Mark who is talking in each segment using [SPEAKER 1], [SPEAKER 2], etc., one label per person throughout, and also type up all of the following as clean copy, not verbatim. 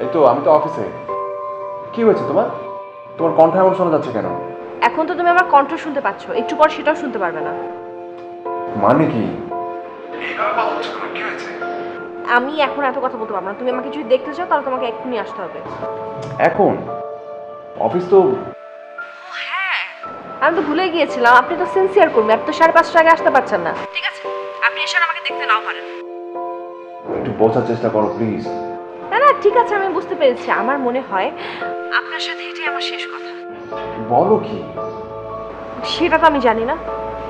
[SPEAKER 1] এই তো আমি তো অফিসে। কি হয়েছে তোমার? তোমার কণ্ঠ এমন শোনা যাচ্ছে কেন?
[SPEAKER 2] এখন তো তুমি আমার কণ্ঠ শুনতে পাচ্ছ, একটু পর সেটাও শুনতে পারবে না।
[SPEAKER 1] মানে কি?
[SPEAKER 2] আমি এখন এত কথা বলতে পারবো না। তুমি আমাকে যদি দেখতে চাও তাহলে তোমাকে এক্ষুনি আসতে হবে।
[SPEAKER 1] এখন? অফিস তো।
[SPEAKER 2] হ্যাঁ, আমি তো ভুলে গিয়েছিলাম, আপনি তো সিনসিয়ার কর্মী, আপনি তো 5:30 আগে আসতে পারছেন না। ঠিক আছে, আপনি এসে আমাকে দেখতে নাও পারেন।
[SPEAKER 1] একটু বোঝার চেষ্টা করো প্লিজ।
[SPEAKER 2] না না, ঠিক আছে, আমি বুঝতে পেরেছি। আমার মনে হয় আপনার সাথে এটাই আমার শেষ কথা।
[SPEAKER 1] বলো কি?
[SPEAKER 2] সেটা তো আমি জানি না,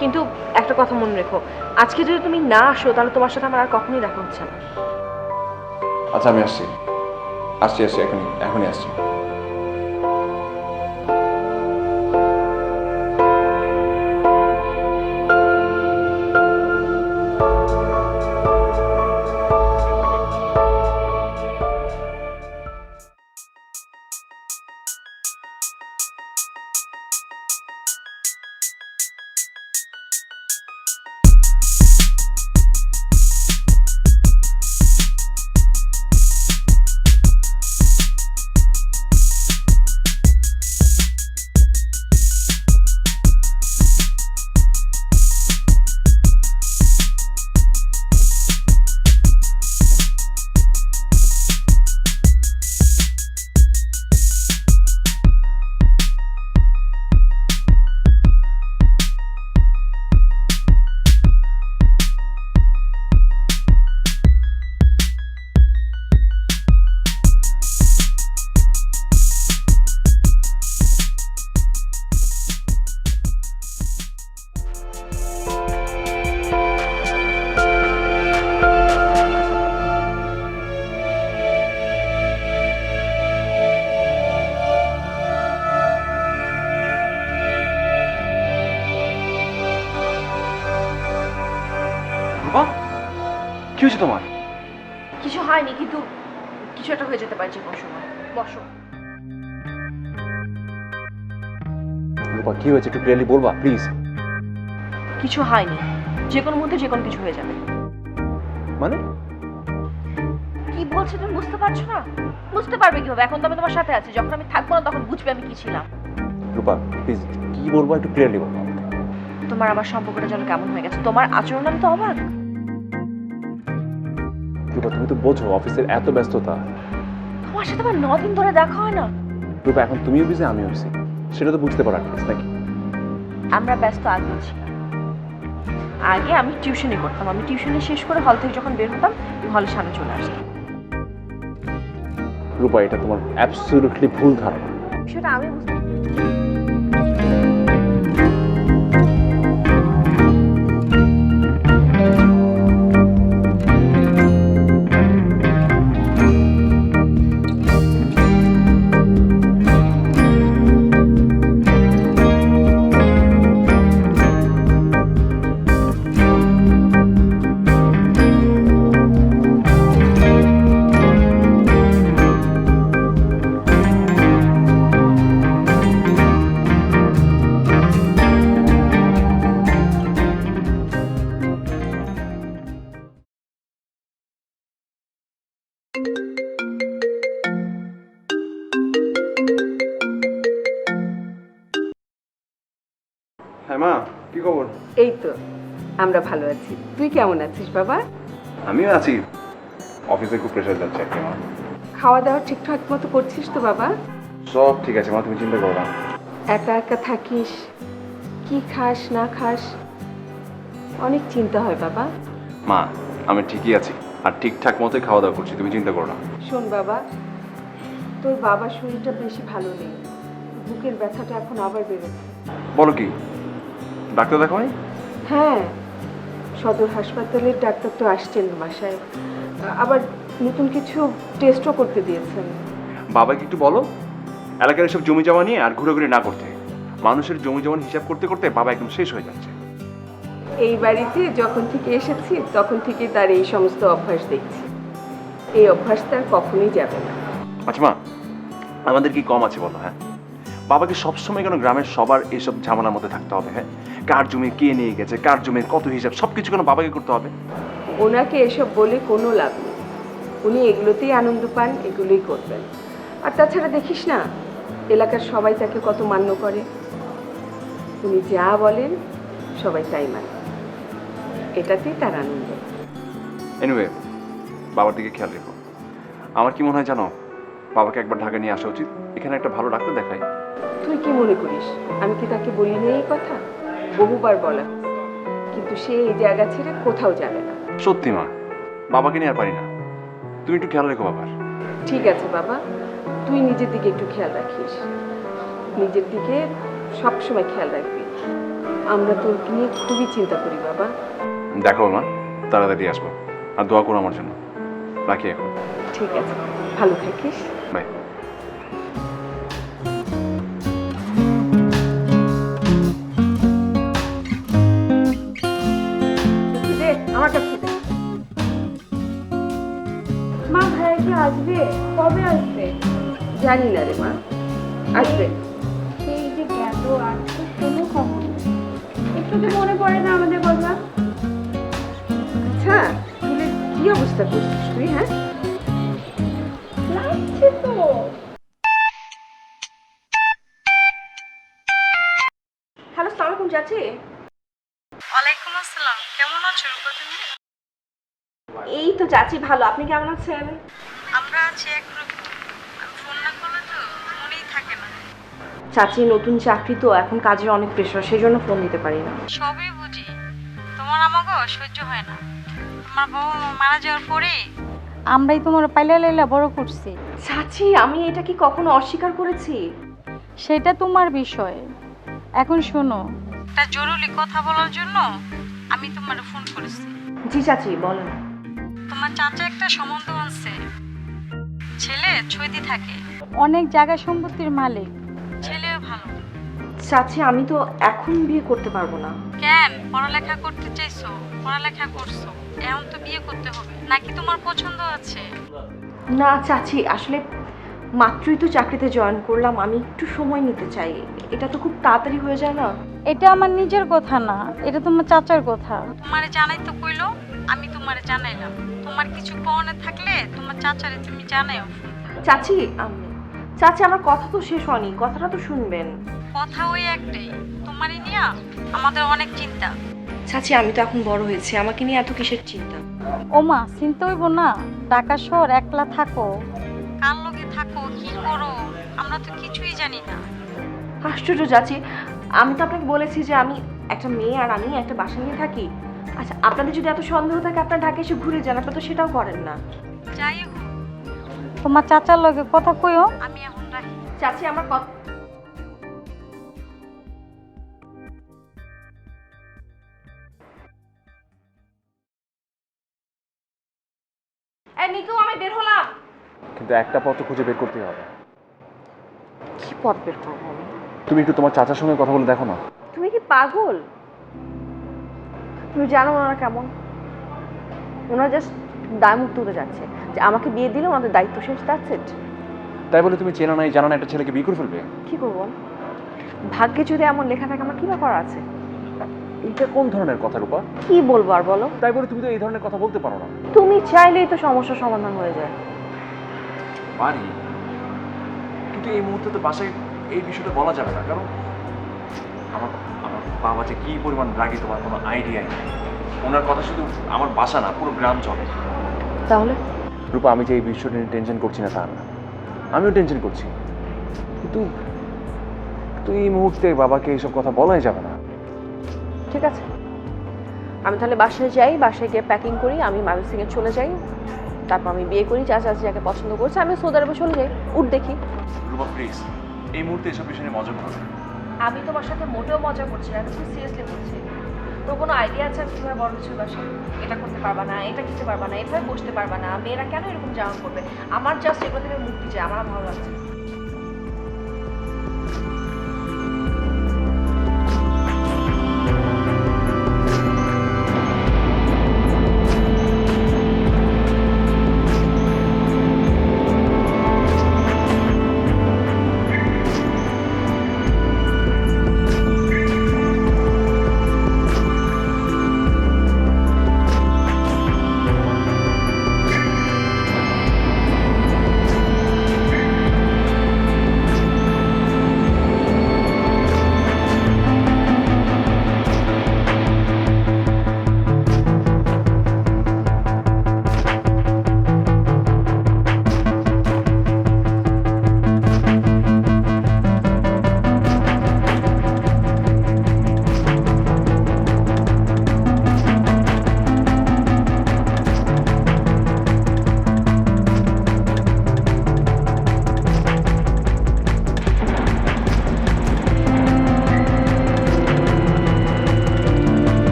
[SPEAKER 2] কিন্তু একটা কথা মনে রেখো, আজকে যদি তুমি না আসো তাহলে তোমার সাথে আমার আর কখনোই দেখা হচ্ছে না।
[SPEAKER 1] আচ্ছা আমি আসছি আসছি আসছি এখনই আসছি। কি হয়েছে তোমার?
[SPEAKER 2] কিছু হয়নি, কিন্তু কিছু একটা হয়ে যেতে পারে যে কোনো সময়। বসো।
[SPEAKER 1] রূপা কি হয়েছে একটু ক্লিয়ারলি বলবা প্লিজ।
[SPEAKER 2] কিছু হয়নি, যে কোনো মুহূর্তে যে কোনো কিছু হয়ে যাবে।
[SPEAKER 1] মানে?
[SPEAKER 2] কি বলছো তুমি বুঝতে পারছো না? বুঝতে পারবে কিভাবে? এখন তো আমি তোমার সাথে আছি, যখন আমি থাকবো না তখন বুঝবে আমি কি ছিলাম।
[SPEAKER 1] রূপা প্লিজ কি বলবো একটু ক্লিয়ারলি বলো।
[SPEAKER 2] তোমার আমার সম্পর্কটা যেন কেমন হয়ে গেছে, তোমার আচরণ আমি তো অবাক।
[SPEAKER 1] রূপা তুমি তো বোঝো অফিসের এত ব্যস্ততা।
[SPEAKER 2] তোমার সাথে আমার 9 দিন ধরে দেখা হয় না।
[SPEAKER 1] রূপা এখন তুমিও বিজি আমিও বিজি, সেটা তো বুঝতে পারো নাকি?
[SPEAKER 2] আমরা ব্যস্ত আগেও ছিলাম। আগে আমি টিউশনই করতাম, আমি টিউশনি শেষ করে হল থেকে যখন বের হতাম হলের সামনে চলে আসতাম।
[SPEAKER 1] রূপা এটা তোমার অ্যাবসলিউটলি ভুল ধারণা।
[SPEAKER 2] সেটা আমি বুঝতে।
[SPEAKER 1] হ্যাঁ মা, কি খবর?
[SPEAKER 3] এই তো আমরা ভালো আছি, তুই কেমন আছিস বাবা?
[SPEAKER 1] আমিও আছি, অফিসে খুব প্রেশার যাচ্ছে একটা মা।
[SPEAKER 3] খাওয়া দাওয়া ঠিকঠাক মতো করছিস তো বাবা?
[SPEAKER 1] সব ঠিক আছে মা, তুমি চিন্তা করো না।
[SPEAKER 3] একা একা থাকিস, কি খাস না খাস, অনেক চিন্তা হয় বাবা।
[SPEAKER 1] মা আমি ঠিকই আছি আর ঠিকঠাক মতোই খাওয়া দাওয়া করছি, তুমি চিন্তা করো না।
[SPEAKER 3] শোন বাবা, তোর বাবার শরীরটা বেশি ভালো নেই, বুকের ব্যথাটা এখন আবার বেরোচ্ছে।
[SPEAKER 1] বলো কি, ডাক্তার দেখো?
[SPEAKER 3] হ্যাঁ, সদর হাসপাতালের ডাক্তার তো আসছেন বাসায়, আবার নতুন কিছু টেস্টও করতে দিয়েছেন।
[SPEAKER 1] বাবাকে একটু বলো এলাকার এসব জমি জমা নিয়ে আর ঘুরে না করতে। মানুষের জমি জমা হিসাব করতে করতে বাবা একদম শেষ হয়ে যাচ্ছে।
[SPEAKER 3] এই বাড়িতে যখন থেকে এসেছি তখন থেকে তার এই সমস্ত অভ্যাস দেখছি, এই অভ্যাস তার কখনোই যাবে না।
[SPEAKER 1] আচ্ছা মা, আমাদের কি কম আছে বলো? হ্যাঁ, বাবাকে সবসময় কেন গ্রামের সবার এইসব ঝামেলার মধ্যে থাকতে হবে? হ্যাঁ, কার জমি কে নিয়ে গেছে, কার জমির কত হিসাব, সবকিছু কেন বাবাকে করতে হবে?
[SPEAKER 3] ওনাকে এসব বলে কোনো লাভ নেই, উনি এগুলোতেই আনন্দ পান, এগুলোই করবেন। আর তাছাড়া দেখিস না, এলাকার সবাই তাকে কত মান্য করে। উনি যা বলেন সবাই তাই মানে, এটাতেই তার আনন্দ।
[SPEAKER 1] এনিওয়ে, বাবার দিকে খেয়াল রেখো। আমার কি মনে হয় জানো, বাবাকে একবার ঢাকা নিয়ে আসা উচিত। এখানে একটা ভালো ডাক্তার দেখাই।
[SPEAKER 3] তুই কি মনে করিস আমি কি তাকে বলি না এই কথা? বহুবার বলা, কিন্তু সে এই জায়গা ছেড়ে কোথাও যাবে না।
[SPEAKER 1] সত্যি মা, বাবাকে নিয়ে আর পারি না। তুমি একটু খেয়াল রেখো বাবার।
[SPEAKER 3] ঠিক আছে বাবা, তুই নিজের দিকে একটু খেয়াল রাখিস, নিজের দিকে সবসময় খেয়াল রাখবি। আমরা তোর নিয়ে খুবই চিন্তা করি বাবা।
[SPEAKER 1] দেখো মা, তাড়াতাড়ি আসবো। আর দোয়া করো আমার জন্য। রাখি এখন।
[SPEAKER 3] ঠিক আছে, ভালো থাকিস।
[SPEAKER 1] বাই।
[SPEAKER 3] আমার কাছে দে।
[SPEAKER 2] মা, ভাইয়া কি আসবে? কবে আসবে?
[SPEAKER 3] জানি না রে মা, আসবে।
[SPEAKER 2] সেই যে গেল, আর তো কোনো খবর নেই। একটু তো মনে পড়ে না আমাদের কথা?
[SPEAKER 3] আচ্ছা, চুলের কি অবস্থা করছিস তুই? হ্যাঁ,
[SPEAKER 2] লাগছে তো। হ্যালো, সালাম আলাইকুম চাচি।
[SPEAKER 4] ওয়ালাইকুম আসসালাম, কেমন আছো রূপা তুমি?
[SPEAKER 2] এই তো চাচি ভালো, আপনি কেমন আছেন?
[SPEAKER 4] আমরা আছি একরকম। ফোন না করলে তো মনেই থাকে না।
[SPEAKER 2] চাচি নতুন চাকরি তো, এখন কাজের অনেক প্রেশার, সেই জন্য ফোন দিতে পারি না।
[SPEAKER 4] সবই বুঝি, তোমার আমাকে সহ্য হয় না। তোমার বাবা মা মারা যাওয়ার পরে আমরাই তোমার পাইলা লাইলা বড় করছি।
[SPEAKER 2] চাচি, আমি এটা কি কখনো অস্বীকার করেছি?
[SPEAKER 4] সেটা তোমার বিষয়। এখন শোনো, একটা জরুরি কথা বলার জন্য আমি তোমার ফোন করেছি।
[SPEAKER 2] জি চাচি, বলেন।
[SPEAKER 4] তোমার চাচা একটা সম্বন্ধ আনছে, ছেলে ছয়দি থাকে, অনেক জায়গা সম্পত্তির মালিক, ছেলেও ভালো।
[SPEAKER 2] চাচি, আমি তো এখন বিয়ে করতে পারবো না।
[SPEAKER 4] কেন? পড়ালেখা করতে চাইছো, পড়ালেখা করছো, এখন তো বিয়ে করতে হবে নাকি? তোমার পছন্দ আছে?
[SPEAKER 2] না চাচি, আসলে মাত্রই তো চাকরিতে জয়েন করলাম, আমি একটু সময় নিতে চাই। এটা তো খুব তাড়াতাড়ি হয়ে যায় না?
[SPEAKER 4] এটা আমার নিজের কথা না, এটা তোমার চাচার কথা। তোমারে জানাই তো কইলো, আমি তোমারে জানাইলাম। তোমার কিছু পাওনা থাকলে তোমার চাচারে তুমি জানাও।
[SPEAKER 2] চাচি, চাচি আমার কথা তো শেষ হয়নি, কথাটা তো শুনবেন।
[SPEAKER 4] কথা ওই একটাই, তোমারই নিয়ে আমাদের অনেক চিন্তা।
[SPEAKER 2] চাচি, আমি তো এখন বড় হয়েছি, আমাকে নিয়ে এত কিসের চিন্তা?
[SPEAKER 4] ওমা, চিন্তা হইব না। ঢাকা শহর একলা থাকো, কার লগে থাকো, কি করো, আমরা তো কিছুই জানি না।
[SPEAKER 2] আশ্চর্য চাচি, আমি তো আপনাকে বলেছি যে আমি একটা মেয়ে আর আমি একটা বাসা নিয়ে থাকি। আচ্ছা, আপনাদের যদি এত সন্দেহ থাকে আপনার ঢাকা এসে ঘুরে যান, আপনারা তো সেটাও করেন না।
[SPEAKER 4] যাই হোক, তোমার চাচার লগে কথা কইও, আমি এখন রাখি।
[SPEAKER 2] চাচি, আমার কথা। এই নিকু, আমি বের হলাম।
[SPEAKER 1] কিন্তু একটা পথ তো খুঁজে বের করতেই হবে।
[SPEAKER 2] কি পথ বের করবো আমি?
[SPEAKER 1] তুমি একটু তোমার চাচার সঙ্গে কথা বলে দেখো না।
[SPEAKER 2] তুমি কি পাগল? তুমি জানো ওনারা কেমন? ওনারা জাস্ট দায়মুক্ত হতে যাচ্ছে যে আমাকে বিয়ে দিলে ওনাদের দায়িত্ব শেষ, দ্যাটস ইট।
[SPEAKER 1] তাই বলে তুমি চেনা নাই জানা না একটা ছেলেকে বিয়ে করে ফেলবে?
[SPEAKER 2] কি করবো? ভাগ্যে যদি এমন লেখা থাকে, আমার কি বা করা আছে?
[SPEAKER 1] এটা কোন ধরনের কথা রূপা?
[SPEAKER 2] কি বলবো আর বলো?
[SPEAKER 1] তাই বলে তুমি তো এই ধরনের কথা বলতে পারো না।
[SPEAKER 2] তুমি চাইলেই তো সমস্যার সমাধান হয়ে যায়।
[SPEAKER 1] পারি, কিন্তু এই মুহূর্তে তো বাসায় এই বিষয়টা বলা যাবে না, কারণ আমার আমার বাবা যে কি পরিমাণ রাগী তোমার কোনো আইডিয়া নেই। ওনার কথা শুধু আমার বাসা না, পুরো গ্রাম চলে।
[SPEAKER 2] তাহলে
[SPEAKER 1] রূপা, আমি যে এই বিষয়টা নিয়ে টেনশন করছি না তা না, আমিও টেনশন করছি, কিন্তু তুই এই মুহূর্তে বাবাকে এইসব কথা বলাই যাবে না।
[SPEAKER 2] ঠিক আছে, আমি তাহলে বাসায় যাই, বাসায় গিয়ে প্যাকিং করি, আমি ময়মনসিংহে চলে যাই, তারপর আমি বিয়ে করি, চাচা যাকে পছন্দ করছে, আমি সৌদি আরবে চলে যাই, উঠ দেখি।
[SPEAKER 1] রূপা প্লিজ, এই মুহূর্তে এসব বিষয় নিয়ে মজা করো না।
[SPEAKER 2] আমি তোমার সাথে মোটেও মজা করছি না, আমি খুব সিরিয়াসলি বলছি। তো কোনো আইডিয়া আছে আমি কীভাবে বড় কিছু বাসা? এটা করতে পারবা না, এটা খেতে পারবা না, এভাবে বসতে পারবা না, মেয়েরা কেন এরকম জামা করবে? আমার জাস্ট এগুলো থেকে মুক্তি চাই, আমার ভালো লাগছে।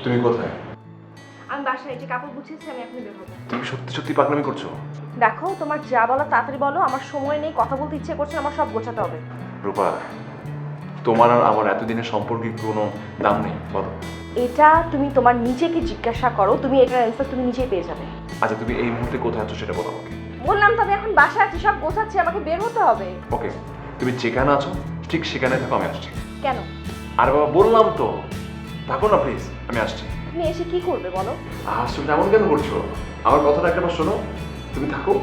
[SPEAKER 1] তুমি কোথায়?
[SPEAKER 2] আমি বাসায় এই যে কাপড় গুছিয়েছি, আমি এখন বের হবো।
[SPEAKER 1] তুমি সত্যি সত্যি পাগলামি করছো?
[SPEAKER 2] দেখো, তোমার যা বলো তাড়াতাড়ি বলো, আমার সময় নেই, কথা বলতে ইচ্ছে করছে, আমার সব গোছাতে হবে।
[SPEAKER 1] রূপা, তোমার আর আমার এতদিনের সম্পর্কে কোনো দাম নেই বলো?
[SPEAKER 2] এটা তুমি তোমার নিজেকে জিজ্ঞাসা করো, তুমি এটার অ্যান্সার তুমি নিজেই পেয়ে যাবে।
[SPEAKER 1] আচ্ছা, তুমি এই মুহূর্তে কোথায় আছো সেটা বলো আমাকে।
[SPEAKER 2] বললাম তো আমি এখন বাসায় আছি, সব গোছাচ্ছি, আমাকে বের হতে হবে।
[SPEAKER 1] ওকে, তুমি যেখানে আছো ঠিক সেখানে থাকো, আমি আসছি।
[SPEAKER 2] কেন?
[SPEAKER 1] আরে বাবা, বললাম তো, থাকো না প্লিজ, আমি আসছি।
[SPEAKER 2] তুমি এসে কি করবে বলো?
[SPEAKER 1] আসলে এমন কেন করছো? আমার কথাটা একবার শোনো, তুমি থাকো,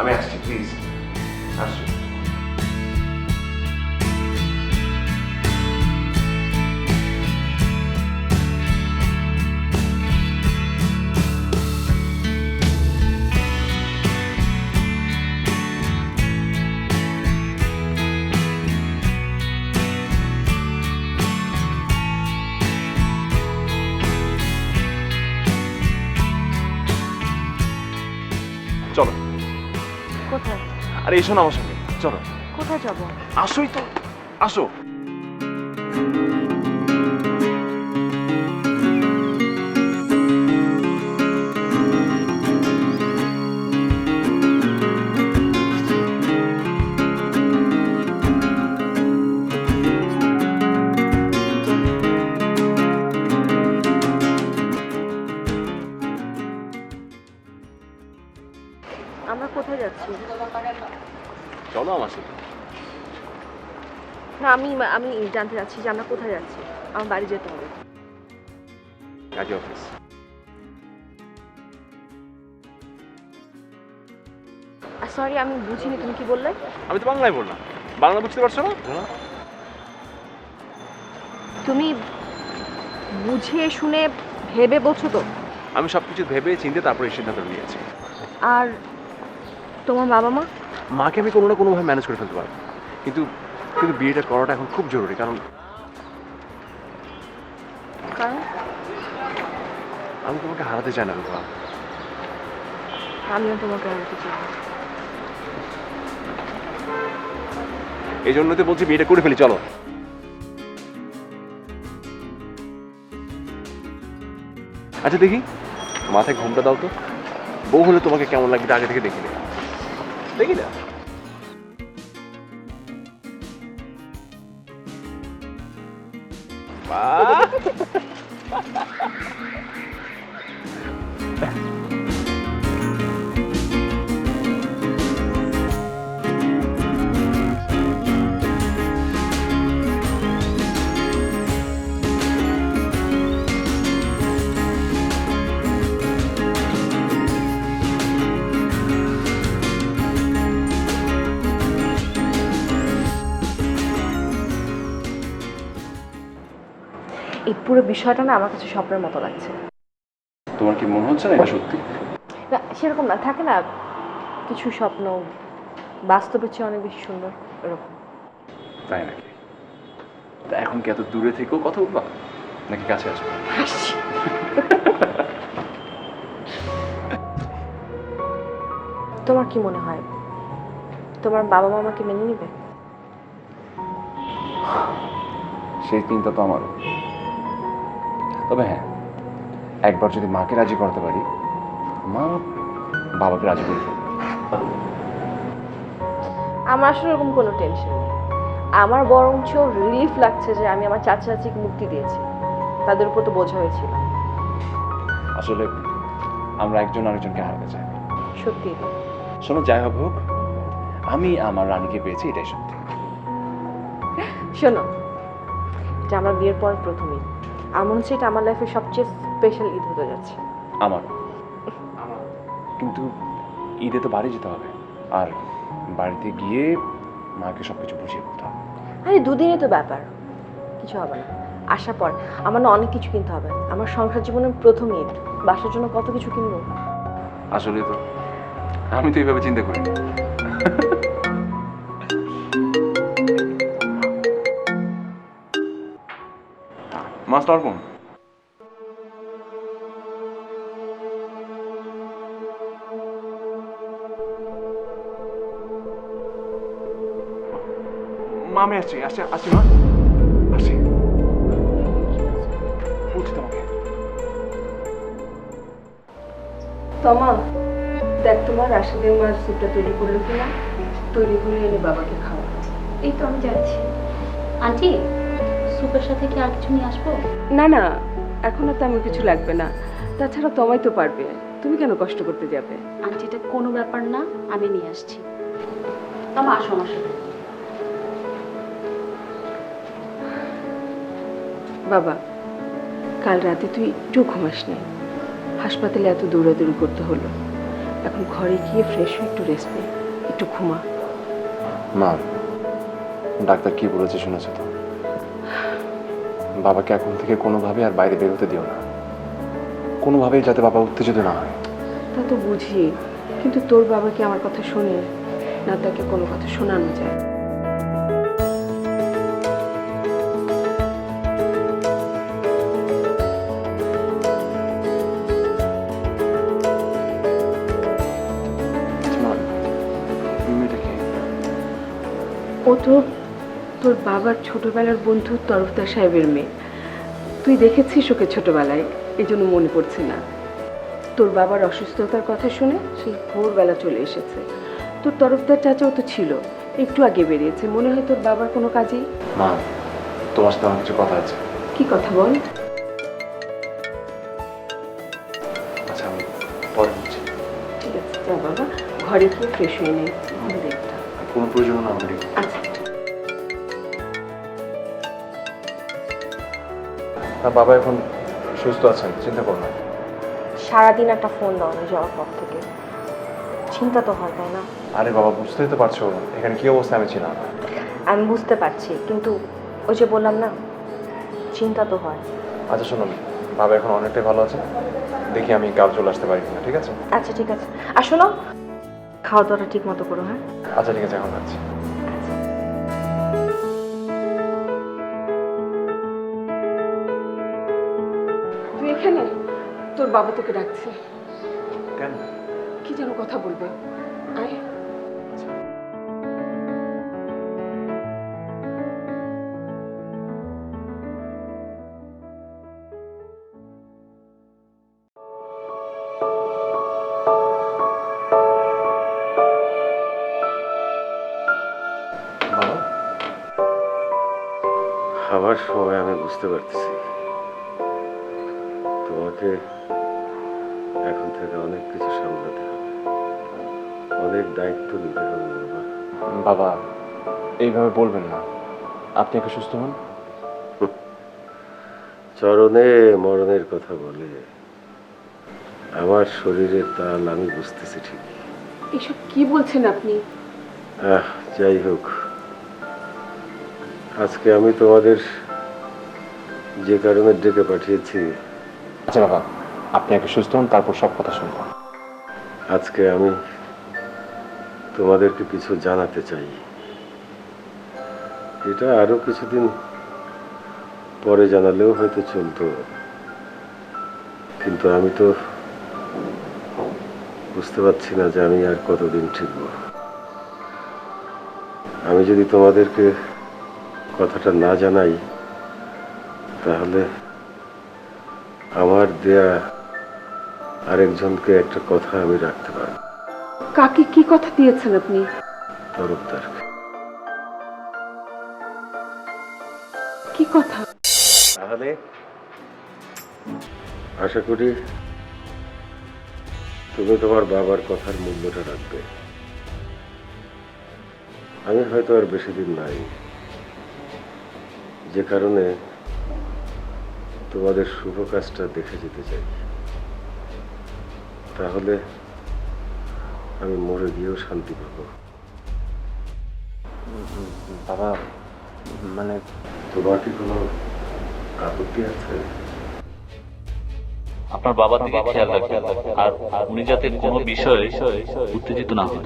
[SPEAKER 1] আমি আসছি, প্লিজ আসছি। চলো।
[SPEAKER 2] কোথায়?
[SPEAKER 1] আরে এসো না আমার সঙ্গে, চলো।
[SPEAKER 2] কোথায় যাবো?
[SPEAKER 1] আসোই তো, আসো।
[SPEAKER 2] আমরা কোথায় যাচ্ছি?
[SPEAKER 1] চলো আমার সাথে।
[SPEAKER 2] না, আমি আমি জানতে চাচ্ছি যে আমরা কোথায় যাচ্ছি। আমার বাড়ি যেতে হবে।
[SPEAKER 1] কাজী অফিস।
[SPEAKER 2] সরি, আমি বুঝিনি, তুমি কি বললে?
[SPEAKER 1] আমি তো বাংলায় বললাম, বাংলা বুঝতে পারছো না?
[SPEAKER 2] তুমি বুঝে শুনে ভেবে বলছো তো?
[SPEAKER 1] আমি সবকিছু ভেবে চিন্তে তারপরে এই সিদ্ধান্ত নিয়েছি।
[SPEAKER 2] আর তোমার বাবা মা?
[SPEAKER 1] মাকে আমি কোনো না কোনোভাবে ম্যানেজ করে ফেলতে পারবো, কিন্তু কিন্তু বিয়েটা করাটা এখন খুব জরুরি, কারণ
[SPEAKER 2] কারণ
[SPEAKER 1] আমি তোমাকে হারাতে চাই না রূপা।
[SPEAKER 2] আমিও তোমাকে হারাতে চাই না।
[SPEAKER 1] এই জন্য তো বলছি বিয়েটা করে ফেলি, চলো। আচ্ছা দেখি, মাথায় ঘুমটা দাও তো, বউ হলে তোমাকে কেমন লাগবে আগে থেকে দেখি না, দেখি না।
[SPEAKER 2] এই পুরো বিষয়টা না আমার কাছে স্বপ্নের মতো লাগছে।
[SPEAKER 1] তোমার কি মনে হচ্ছে না এটা সত্যি?
[SPEAKER 2] না, সেরকম না, থাকে না কিছু স্বপ্ন বাস্তবের চেয়ে অনেক বেশি সুন্দর, এরকম।
[SPEAKER 1] তাই নাকি? তা এখন কি এত দূরে থেকেও কথা বলবা নাকি কাছে আসবে?
[SPEAKER 2] তোমার কি মনে হয় তোমার বাবা মা আমাকে মেনে নিবে?
[SPEAKER 1] সেই চিন্তা তো আমারও। তবে হ্যাঁ, একবার যদি মাকে রাজি করতে পারি, মা বাবাকে রাজি করে ফেলবে।
[SPEAKER 2] আমার আসলে এরকম কোনো টেনশন নেই। আমার বরঞ্চ রিলিফ লাগছে যে আমি আমার চাচা চাচিকে মুক্তি দিয়েছি, তাদের উপর তো বোঝা হয়েছিল।
[SPEAKER 1] আসলে আমরা একজন আরেকজনকে হারাতে চাই।
[SPEAKER 2] সত্যি।
[SPEAKER 1] শোনো, যাই হোক, আমি আমার রানীকে পেয়েছি, এটাই সত্যি।
[SPEAKER 2] শোনো, এটা আমার বিয়ের পর প্রথম ঈদ। আমার মনে হচ্ছে এটা আমার লাইফের সবচেয়ে স্পেশাল ঈদ হতে যাচ্ছে।
[SPEAKER 1] আমার কিন্তু ঈদে তো বাড়ি যেতে হবে, আর বাড়িতে গিয়ে মাকে সবকিছু বুঝিয়ে বলতে হবে।
[SPEAKER 2] আরে দুদিনে তো ব্যাপার, কিছু হবে না। আসার পর আমার না অনেক কিছু কিনতে হবে। আমার সংসার জীবনের প্রথম ঈদ, বাসার জন্য কত কিছু কিনবো।
[SPEAKER 1] আসলে তো আমি তো এইভাবে চিন্তা করি। মাস্টার কোন? মা, আমি আসছি মা, আসছি। বলছি তোমাকে
[SPEAKER 3] তমা, দেখ তোমার রাশেদের মার স্যুপটা তৈরি করলো কিনা, তৈরি করে এনে বাবাকে খাওয়া।
[SPEAKER 5] এই তো আমি যাচ্ছি। আন্টি, স্যুপের সাথে কি আর কিছু নিয়ে আসবো?
[SPEAKER 3] না না, এখন আর তেমন কিছু লাগবে না। তাছাড়া তোমায় তো পারবে, তুমি কেন কষ্ট করতে যাবে?
[SPEAKER 5] আন্টি, এটা কোনো ব্যাপার না, আমি নিয়ে আসছি। তোমার আসো আমার সাথে।
[SPEAKER 3] বাবা, কাল রাতে তুই একটু ঘুমাস নি, হাসপাতালে এত দৌড়াদৌড়ি করতে হলো। এখন ঘরে গিয়ে ফ্রেশ হয়ে একটু রেস্ট নে, একটু ঘুমা।
[SPEAKER 1] মা, ডাক্তার কি বলেছে শুনেছো তো? বাবাকে এখন থেকে কোনোভাবে আর বাইরে বেরোতে দিও না, কোনোভাবেই যাতে বাবা উত্তেজিত না হয়।
[SPEAKER 3] তা তো বুঝি, কিন্তু তোর বাবা কি আমার কথা শোনে না? তাকে কোনো কথা শোনানো যায়? ও তো তোর বাবার ছোটবেলার বন্ধু তরফদার সাহেবের মেয়ে। তুই দেখেছিস ওকে ছোটবেলায়, এই জন্য মনে পড়ছে না। তোর বাবার অসুস্থতার কথা শুনে সেই ভোরবেলা চলে এসেছে। তোর তরফদার চাচাও তো ছিল, একটু আগে বেরিয়েছে। মনে হয় তোর বাবার কোনো কাজেই।
[SPEAKER 1] মা, তোমার সাথে আমার কিছু কথা আছে।
[SPEAKER 3] কি কথা বল?
[SPEAKER 1] আচ্ছা, আমি পরে বলছি।
[SPEAKER 3] ঠিক আছে, যা বাবা, ঘরে গিয়ে ফ্রেশ হয়ে নে, ঘুরে দেখটা।
[SPEAKER 1] কোনো প্রয়োজন না আমাদের।
[SPEAKER 3] আচ্ছা।
[SPEAKER 1] বাবা এখন সুস্থ আছেন, চিন্তা করো না।
[SPEAKER 2] সারাদিন একটা ফোন দাও না যাওয়ার পর থেকে, চিন্তা তো হয়, তাই না?
[SPEAKER 1] আরে বাবা, বুঝতেই তো পারছো এখানে কি অবস্থা আমি ছিলাম।
[SPEAKER 2] আমি বুঝতে পারছি, কিন্তু ওই যে বললাম না, চিন্তা তো হয়।
[SPEAKER 1] আচ্ছা শোনো, বাবা এখন অনেকটাই ভালো আছে, দেখি আমি কাল চলে আসতে পারি কিনা। ঠিক আছে?
[SPEAKER 2] আচ্ছা ঠিক আছে, আর শোনো, খাওয়া দাওয়াটা ঠিক মতো করো। হ্যাঁ
[SPEAKER 1] আচ্ছা ঠিক আছে, এখন যাচ্ছি।
[SPEAKER 3] তুই এখানে? তোর বাবা তোকে ডাকছে।
[SPEAKER 1] কেন?
[SPEAKER 3] কি যেন কথা বলবে, আয়।
[SPEAKER 1] বাবা,
[SPEAKER 6] খাবার সময় আমি বুঝতে পারতেছি তোমাকে এখন থেকে অনেক কিছু সামলাতে হবে, অনেক দায়িত্ব নিতে হবে।
[SPEAKER 1] বাবা এইভাবে বলবেন না, আপনি একটু সুস্থ হন।
[SPEAKER 6] চরণে মরণের কথা বলে, আমার শরীরের তাল আমি বুঝতেছি ঠিকই।
[SPEAKER 3] এসব কি বলছেন আপনি?
[SPEAKER 6] যাই হোক, আজকে আমি তোমাদের যে কারণে ডেকে পাঠিয়েছি।
[SPEAKER 1] আচ্ছা বাবা, আপনি একটু সুস্থ হন, তারপর সব কথা শুনবো।
[SPEAKER 6] আজকে আমি তোমাদেরকে কিছু জানাতে চাই। এটা আরো কিছুদিন পরে জানালেও হয়তো চলতো, কিন্তু আমি তো বুঝতে পারছি না যে আমি আর কতদিন টিকব। আমি যদি তোমাদেরকে কথাটা না জানাই, তাহলে আমার দেয়া আরেকজনকে একটা কথা আমি রাখতে পারব।
[SPEAKER 3] কাকে কি কথা দিয়েছেন আপনি?
[SPEAKER 6] তরফদারকে।
[SPEAKER 3] কি কথা?
[SPEAKER 6] তাহলে আশা করি তুমি তোমার বাবার কথার মূল্যটা রাখবে। আমি হয়তো আর বেশি দিন নাই, যে কারণে তোমাদের শুভ কাজটা দেখে যেতে চাই। তাহলে আমি মরে গিয়েও শান্তি পাবো।
[SPEAKER 1] বাবা, মানে
[SPEAKER 6] তোমার কি কোনো আপত্তি আছে?
[SPEAKER 7] আপনার বাবার দিকে খেয়াল রাখবেন, আর উনি যাতে কোনো বিষয়ে উত্তেজিত না হন।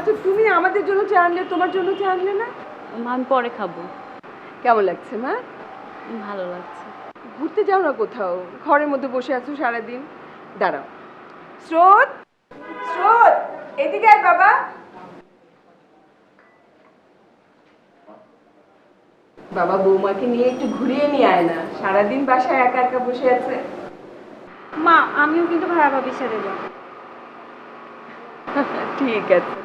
[SPEAKER 3] আচ্ছা তুমি আমাদের জন্য চা আনলে, তোমার জন্য চা আনলে না?
[SPEAKER 5] মা আমি পরে খাবো।
[SPEAKER 3] কেমন লাগছে মা?
[SPEAKER 5] ভালো লাগছে।
[SPEAKER 3] ঘুরতে যাও না কোথাও, ঘরের মধ্যে বসে আছো সারাদিন। দাঁড়াও, স্রোত, স্রোত, এদিকে আয় বাবা। বাবা বৌমাকে নিয়ে একটু ঘুরিয়ে নিয়ে আয় না, সারাদিন বাসায় একা একা বসে আছে।
[SPEAKER 4] মা আমিও কিন্তু ভাড়া ভাবির সাথে যাবো।
[SPEAKER 3] ঠিক আছে।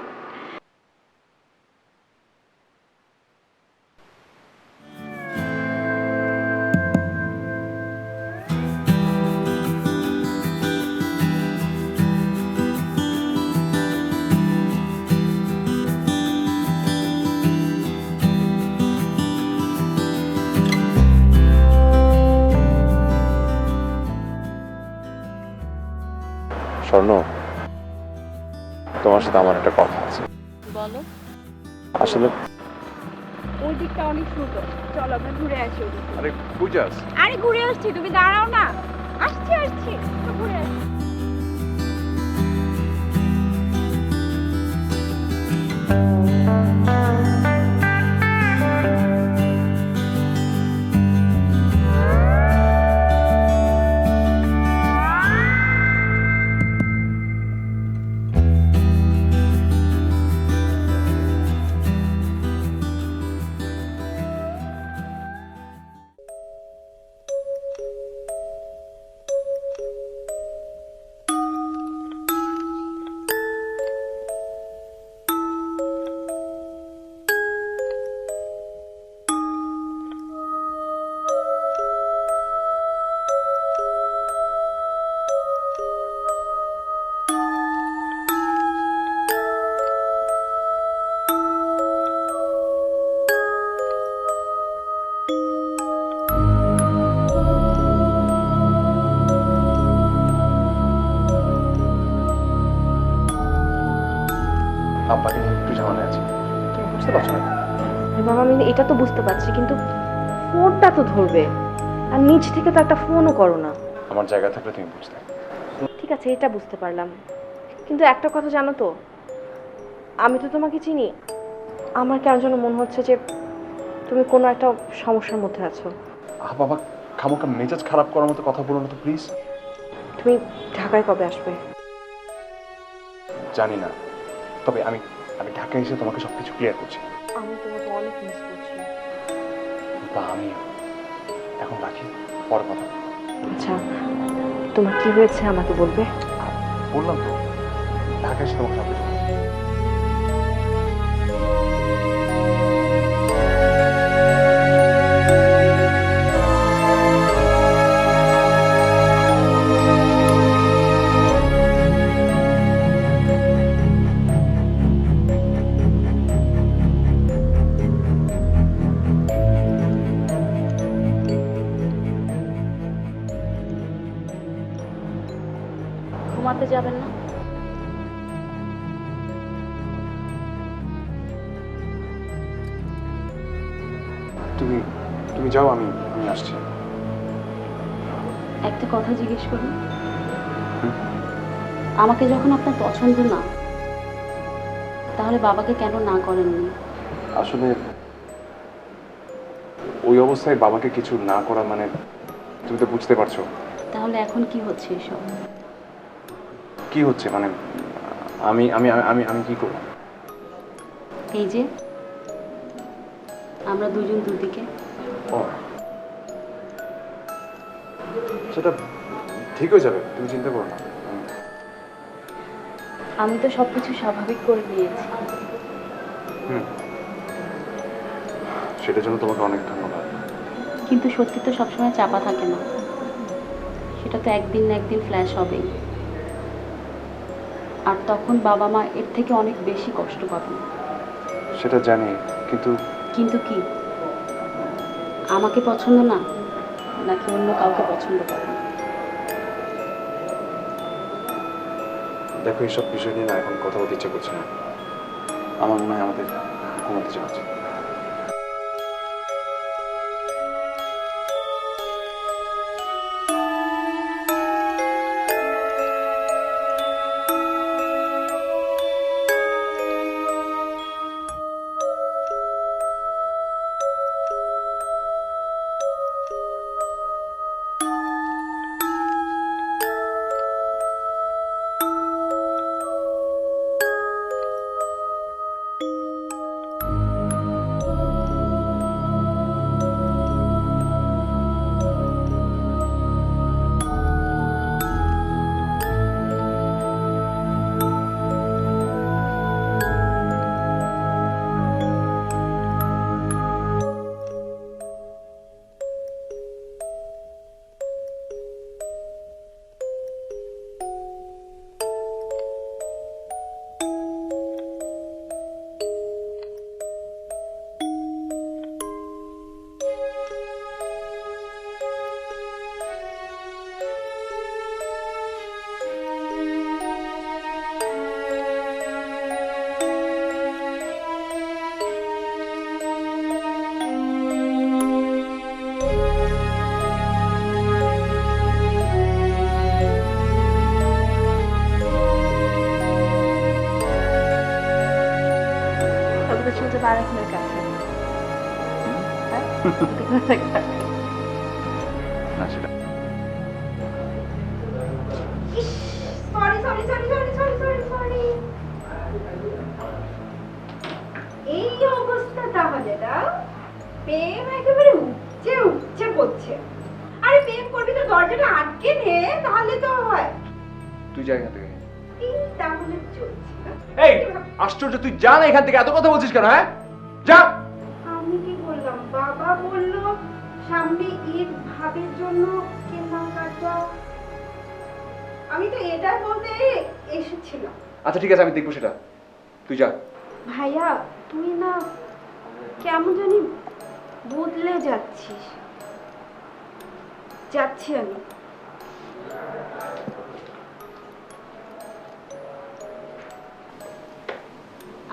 [SPEAKER 1] স্বর্ণ, তোমার সাথে আমার একটা কথা আছে।
[SPEAKER 5] বলো।
[SPEAKER 1] আসলে
[SPEAKER 3] ওই দিকটা অনেক সুন্দর, চলো আমরা ঘুরে আসি ওদিকে।
[SPEAKER 1] আরে কই যাস?
[SPEAKER 3] আরে ঘুরে আসছি, তুমি দাঁড়াও না। আসছি আসছি, তো ঘুরে আসছি।
[SPEAKER 1] আব্বাকে নিয়ে একটু ঝামেলা আছে, তুমি বুঝতে পারছো না?
[SPEAKER 2] বাবা আমি এটা তো বুঝতে পারছি, কিন্তু ফোনটা তো ধরবে, আর নিজ থেকে তো একটা ফোনও করো না।
[SPEAKER 1] আমার জায়গা থাকলে তুমি বুঝতে।
[SPEAKER 2] ঠিক আছে, এটা বুঝতে পারলাম, কিন্তু একটা কথা জানো তো, আমি তো তোমাকে চিনি, আমার কেন যেন মনে হচ্ছে যে তুমি কোনো একটা সমস্যার মধ্যে আছো।
[SPEAKER 1] বাবা, খামোখা মেজাজ খারাপ করার মতো কথা বলো না তো প্লিজ।
[SPEAKER 2] তুমি ঢাকায় কবে আসবে?
[SPEAKER 1] জানি না, তবে আমি আমি ঢাকায় এসে তোমাকে সবকিছু ক্লিয়ার করছি।
[SPEAKER 2] আমি তোমাকে অনেক মিস করছি।
[SPEAKER 1] বা আমি এখন রাখি, পরে কথা বলবো।
[SPEAKER 2] আচ্ছা, তোমার কি হয়েছে আমাকে বলবে?
[SPEAKER 1] বললাম তো, ঢাকায় এসে তোমাকে সবকিছু বলছি।
[SPEAKER 5] ঘুমাতে যাবেন না?
[SPEAKER 1] তুমি তুমি যাও, আমি আমি আসছি।
[SPEAKER 5] একটা কথা জিজ্ঞেস করুন, আমাকে যখন আপনার পছন্দ না, তাহলে বাবাকে কেন না করেননি?
[SPEAKER 1] আসলে ওই অবস্থায় বাবাকে কিছু না করা মানে, তুমি তো বুঝতে পারছো।
[SPEAKER 5] তাহলে এখন কি হচ্ছে এসব?
[SPEAKER 1] কি হচ্ছে মানে, আমি আমি আমি আমি কি করব?
[SPEAKER 5] এই যে আমরা দুজন দুদিকে।
[SPEAKER 1] ও, সেটা ঠিক হয়ে যাবে, তুমি চিন্তা করো না।
[SPEAKER 5] আমি তো সবকিছু স্বাভাবিক করে নিয়েছি।
[SPEAKER 1] সেটার জন্য তোমাকে অনেক ধন্যবাদ।
[SPEAKER 5] কিন্তু সত্যি তো সবসময় চাপা থাকে না, সেটা তো একদিন না একদিন ফ্ল্যাশ হবেই। আর তখন বাবা মা এর থেকে অনেক বেশি কষ্ট পাবেন।
[SPEAKER 1] সেটা জানি, কিন্তু
[SPEAKER 5] কিন্তু কি, আমাকে পছন্দ না নাকি অন্য কাউকে পছন্দ করেন?
[SPEAKER 1] দেখো, এইসব বিষয় নিয়ে না এখন কথা বলতে ইচ্ছে করছে না। আমার মনে হয় আমাদের ঘুমাতে যাওয়া উচিত।
[SPEAKER 2] ফারাহের কাছে। হ্যাঁ?
[SPEAKER 1] না সেটা
[SPEAKER 3] sorry sorry sorry sorry sorry sorry sorry এই অবস্থা তাহলে না, প্রেম একেবারে উপচে উপচে পড়ছে। আরে প্রেম করবি তো দরজাটা আটকে নে, তাহলে তো হয়।
[SPEAKER 1] তুই যা এখান থেকে।
[SPEAKER 3] এই তাহলে চলছে না?
[SPEAKER 1] এই আশ্চর্য, তুই যা না এখান থেকে, এত কথা বলছিস কেন? হ্যাঁ যা।
[SPEAKER 3] আমি কি বললাম? বাবা বললো সামনে ঈদ, ভাবির জন্য কেনাকাটা। আমি তো এটাই বলতে এসেছিলাম।
[SPEAKER 1] আচ্ছা ঠিক আছে, আমি দেখবো সেটা, তুই যা।
[SPEAKER 3] ভাইয়া তুই না কেমন জানি বদলে যাচ্ছিস। যাচ্ছি আমি।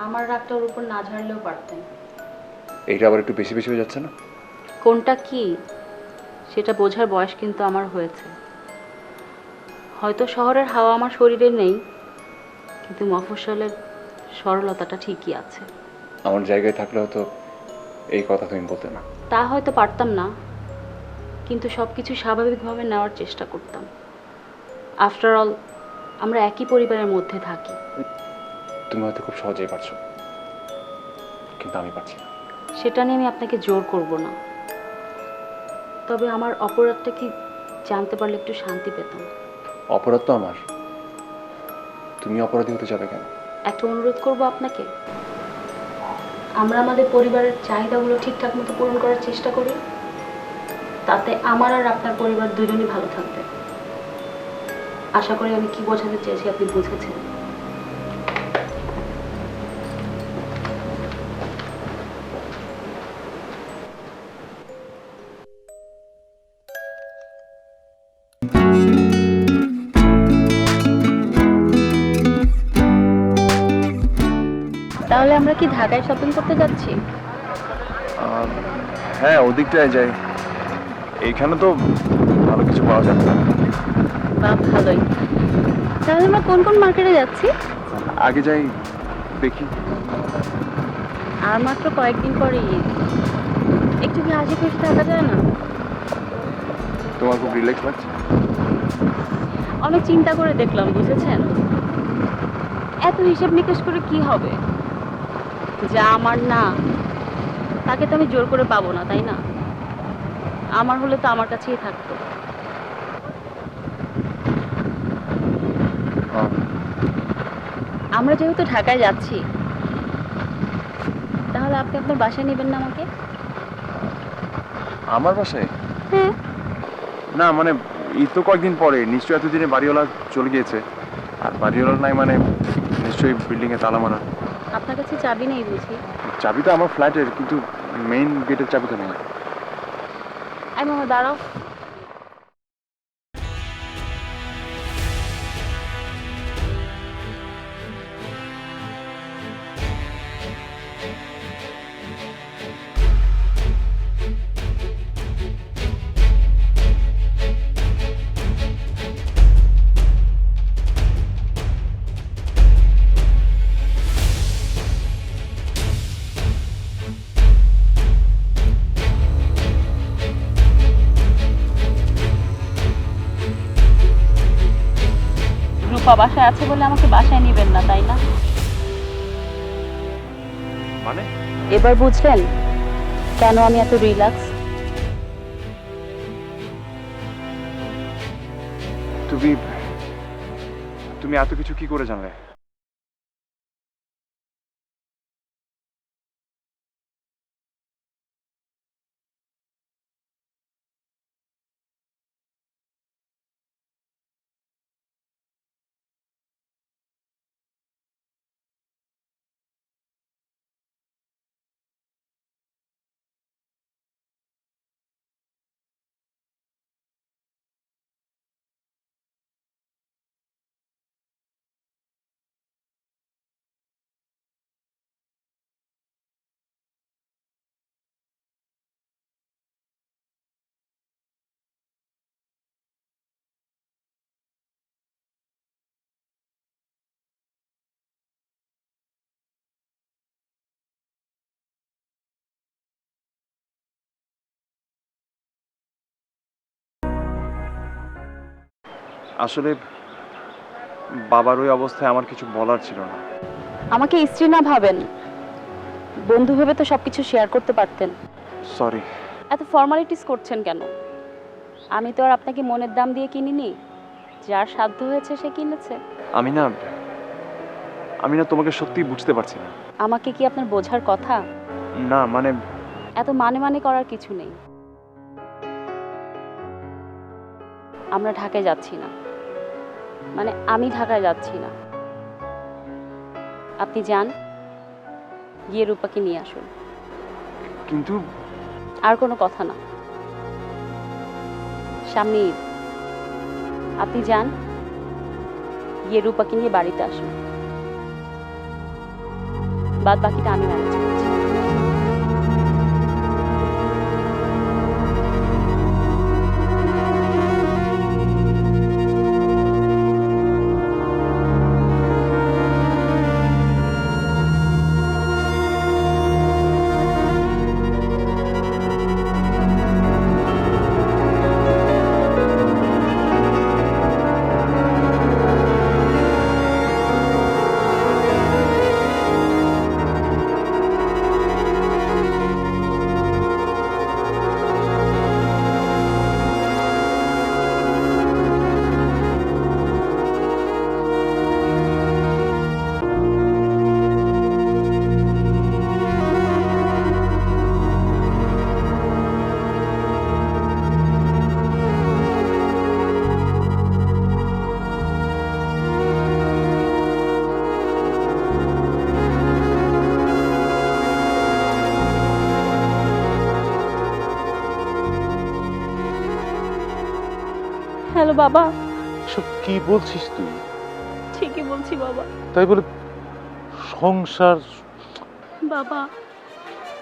[SPEAKER 5] আমার রাগটা ওর উপর না ঝাড়লেও পারতেন।
[SPEAKER 1] এইটা আবার একটু বেশি বেশি হয়ে যাচ্ছে না?
[SPEAKER 5] কোনটা কি সেটা বোঝার বয়স কিন্তু আমার হয়েছে। হয়তো শহরের হাওয়া আমার শরীরে নেই, কিন্তু মফস্বলের সরলতাটা ঠিকই আছে।
[SPEAKER 1] আমার জায়গায় থাকলে হয়তো এই কথা তুমি বলতে না।
[SPEAKER 5] তা হয়তো পারতাম না, কিন্তু সব কিছু স্বাভাবিকভাবে নেওয়ার চেষ্টা করতাম। আফটার অল আমরা একই পরিবারের মধ্যে থাকি।
[SPEAKER 1] তুমি হয়তো খুব সহজেই পারছো, কিন্তু আমি পারছি না।
[SPEAKER 5] সেটা নিয়ে আমি আপনাকে জোর করব না, তবে আমার অপরাধটা কি জানতে পারলে একটু শান্তি পেতাম।
[SPEAKER 1] অপরাধ তো আমার, তুমি অপরাধী হতে যাবে কেন?
[SPEAKER 5] একটা অনুরোধ করব আপনাকে, আমরা আমাদের পরিবারের চাহিদাগুলো ঠিকঠাক মতো পূরণ করার চেষ্টা করি, তাতে আমার আর আপনার পরিবার দুজনই ভালো থাকবে। আশা করি আমি কি বোঝাতে চেয়েছি আপনি বুঝেছেন। তাহলে আমরা কি ঢাকায় শপিং করতে যাচ্ছি?
[SPEAKER 1] হ্যাঁ ওদিকটায় যাই, এইখানে তো ভালো কিছু পাওয়া যাবে না।
[SPEAKER 5] বা ভালোই। তাহলে আমরা কোন কোন মার্কেটে যাচ্ছি?
[SPEAKER 1] আগে যাই দেখি।
[SPEAKER 5] আর মাত্র কয়েকদিন পরে ঈদ, একটু কি হাসি খুশি থাকা যায় না?
[SPEAKER 1] তোমার খুব রিল্যাক্স লাগছে?
[SPEAKER 5] অনেক চিন্তা করে দেখলাম, বুঝেছেন, এত হিসাব নিকেশ করে কি হবে? যা আমার না তাকে তো আমি জোর করে পাবো না, তাই না? আমার হলে তো আমার কাছেই থাকতো। আমরা যেহেতু ঢাকায় যাচ্ছি, তাহলে আপনি আপনার বাসায় নেবেন না আমাকে?
[SPEAKER 1] আমার বাসায়?
[SPEAKER 5] হ্যাঁ।
[SPEAKER 1] না মানে ঈদ তো কয়েকদিন পরে, নিশ্চয়ই এতদিনে বাড়িওয়ালা চলে গিয়েছে, আর বাড়িওয়ালা নাই মানে নিশ্চয়ই বিল্ডিংয়ে তালা মারা।
[SPEAKER 5] আপনার কাছে চাবি নেই বুঝি?
[SPEAKER 1] চাবি তো আমার ফ্ল্যাটের, কিন্তু মেইন গেটের চাবি তো নেই।
[SPEAKER 5] আই মামা দাঁড়াও। রূপা বাসায় আছে বলে আমাকে বাসায় নেবেন না, তাই না?
[SPEAKER 1] মানে
[SPEAKER 5] এবার বুঝলেন কেন আমি এত রিল্যাক্স?
[SPEAKER 1] তুমি তুমি এত কিছু কি করে জানলে? আসলে বাবার ওই অবস্থায় আমার কিছু বলার ছিল না।
[SPEAKER 5] আমাকে স্ত্রী না ভাবেন, বন্ধু ভেবে তো সবকিছু শেয়ার করতে পারতেন।
[SPEAKER 1] সরি।
[SPEAKER 5] এত ফর্মালিটিস করছেন কেন? আমি তো আর আপনাকে মনের দাম দিয়ে কিনিনি, যার সাধ্য হয়েছে সে কিনেছে।
[SPEAKER 1] আমি না তোমাকে সত্যিই বুঝতে পারছি না।
[SPEAKER 5] আমাকে কি আপনার বোঝার কথা?
[SPEAKER 1] না মানে
[SPEAKER 5] এত মানে করার কিছু নেই। আমরা ঢাকায় যাচ্ছি না, মানে আমি ঢাকায় যাচ্ছি না। আপনি যান, গিয়ে রূপাকে নিয়ে আসুন।
[SPEAKER 1] কিন্তু
[SPEAKER 5] আর কোনো কথা না, সামনে ঈদ। আপনি যান, গিয়ে রূপাকে নিয়ে বাড়িতে আসুন। বাদ বাকিটা আমি ম্যানেজ করছি। হ্যালো বাবা।
[SPEAKER 6] সব কি বলছিস তুই?
[SPEAKER 5] ঠিকই বলছি বাবা।
[SPEAKER 6] তাই বলে সংসার?
[SPEAKER 5] বাবা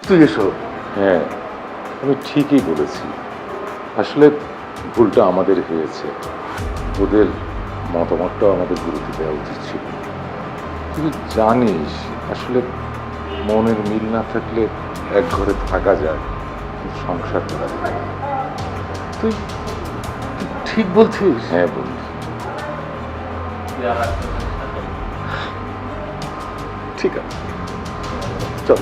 [SPEAKER 6] তুই এসো। হ্যাঁ, আমি ঠিকই বলেছি। আসলে ভুলটা আমাদের হয়েছে, ওদের মতামতটাও আমাদের গুরুত্ব দেওয়া উচিত ছিল। তুই জানিস আসলে মনের মিল না থাকলে এক ঘরে থাকা যায়, কিন্তু সংসার করা যায় না। তুই ঠিক বলছিস। হ্যাঁ বলছি। ঠিক আছে, চল।